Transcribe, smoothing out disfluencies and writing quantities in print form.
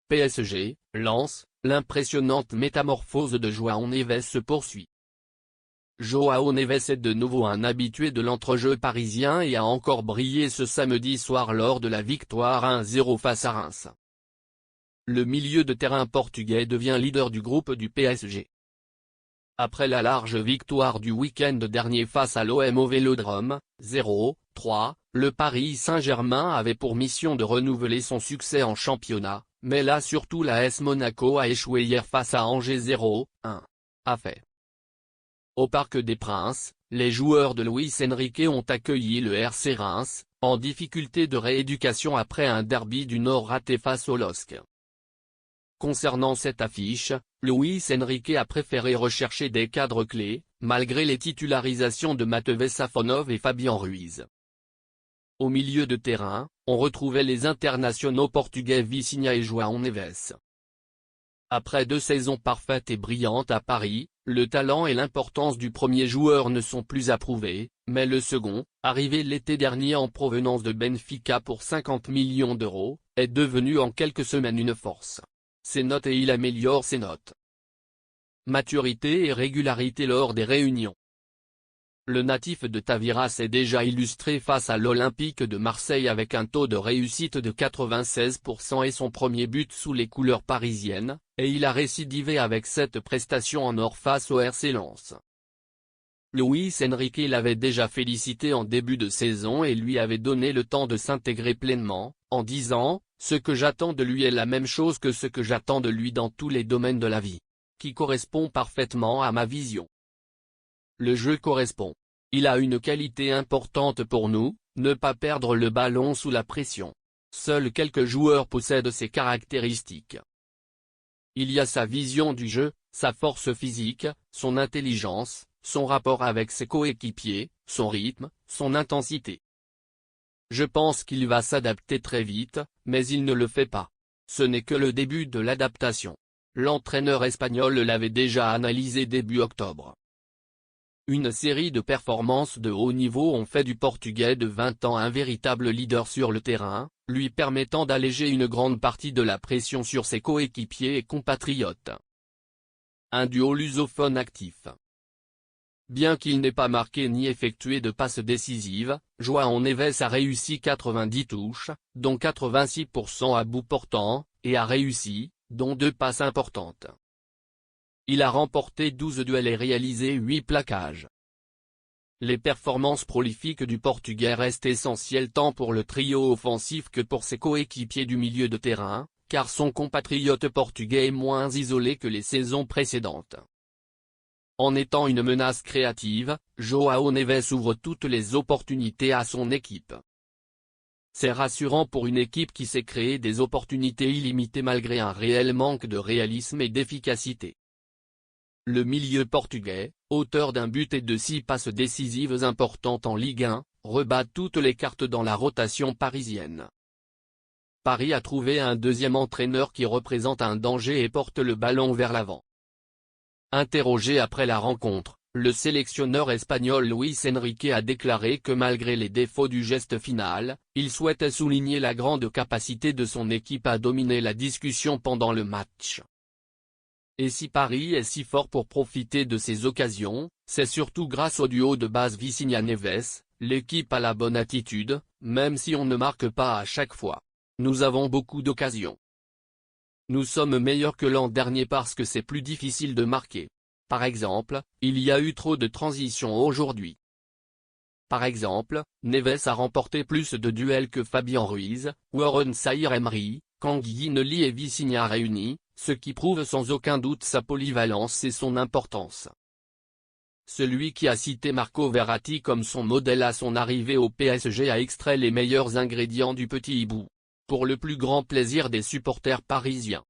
PSG, Lens, l'impressionnante métamorphose de João Neves se poursuit. João Neves est de nouveau un habitué de l'entrejeu parisien et a encore brillé ce samedi soir lors de la victoire 1-0 face à Reims. Le milieu de terrain portugais devient leader du groupe du PSG. Après la large victoire du week-end dernier face à l'OM au Vélodrome, 0-3, le Paris Saint-Germain avait pour mission de renouveler son succès en championnat, mais là surtout l'AS Monaco a échoué hier face à Angers 0-1. A fait. Au Parc des Princes, les joueurs de Luis Enrique ont accueilli le RC Reims, en difficulté de rééducation après un derby du Nord raté face au LOSC. Concernant cette affiche, Luis Enrique a préféré rechercher des cadres clés, malgré les titularisations de Matheus Safonov et Fabian Ruiz. Au milieu de terrain, on retrouvait les internationaux portugais Vitinha et João Neves. Après 2 saisons parfaites et brillantes à Paris, le talent et l'importance du premier joueur ne sont plus approuvés, mais le second, arrivé l'été dernier en provenance de Benfica pour 50 millions d'euros, est devenu en quelques semaines une force. Ses notes et il améliore ses notes. Maturité et régularité lors des réunions. Le natif de Tavira s'est déjà illustré face à l'Olympique de Marseille avec un taux de réussite de 96% et son premier but sous les couleurs parisiennes, et il a récidivé avec cette prestation en or face au RC Lens. Luis Enrique l'avait déjà félicité en début de saison et lui avait donné le temps de s'intégrer pleinement, en disant « Ce que j'attends de lui est la même chose que ce que j'attends de lui dans tous les domaines de la vie, qui correspond parfaitement à ma vision. Le jeu correspond. Il a une qualité importante pour nous, ne pas perdre le ballon sous la pression. Seuls quelques joueurs possèdent ces caractéristiques. Il y a sa vision du jeu, sa force physique, son intelligence, son rapport avec ses coéquipiers, son rythme, son intensité. Je pense qu'il va s'adapter très vite, mais il ne le fait pas. Ce n'est que le début de l'adaptation. L'entraîneur espagnol l'avait déjà analysé début octobre. Une série de performances de haut niveau ont fait du Portugais de 20 ans un véritable leader sur le terrain, lui permettant d'alléger une grande partie de la pression sur ses coéquipiers et compatriotes. Un duo lusophone actif. Bien qu'il n'ait pas marqué ni effectué de passes décisives, João Neves a réussi 90 touches, dont 86% à bout portant, et a réussi, dont 2 passes importantes. Il a remporté 12 duels et réalisé 8 plaquages. Les performances prolifiques du Portugais restent essentielles tant pour le trio offensif que pour ses coéquipiers du milieu de terrain, car son compatriote portugais est moins isolé que les saisons précédentes. En étant une menace créative, João Neves ouvre toutes les opportunités à son équipe. C'est rassurant pour une équipe qui sait créer des opportunités illimitées malgré un réel manque de réalisme et d'efficacité. Le milieu portugais, auteur d'un but et de 6 passes décisives importantes en Ligue 1, rebat toutes les cartes dans la rotation parisienne. Paris a trouvé un deuxième entraîneur qui représente un danger et porte le ballon vers l'avant. Interrogé après la rencontre, le sélectionneur espagnol Luis Enrique a déclaré que malgré les défauts du geste final, il souhaitait souligner la grande capacité de son équipe à dominer la discussion pendant le match. Et si Paris est si fort pour profiter de ces occasions, c'est surtout grâce au duo de base Vitinha-Neves, l'équipe a la bonne attitude, même si on ne marque pas à chaque fois. Nous avons beaucoup d'occasions. Nous sommes meilleurs que l'an dernier parce que c'est plus difficile de marquer. Par exemple, il y a eu trop de transitions aujourd'hui. Par exemple, Neves a remporté plus de duels que Fabian Ruiz, Warren Zaïre-Emery, Kanguinheli et Vitinha réunis, ce qui prouve sans aucun doute sa polyvalence et son importance. Celui qui a cité Marco Verratti comme son modèle à son arrivée au PSG a extrait les meilleurs ingrédients du petit hibou, pour le plus grand plaisir des supporters parisiens.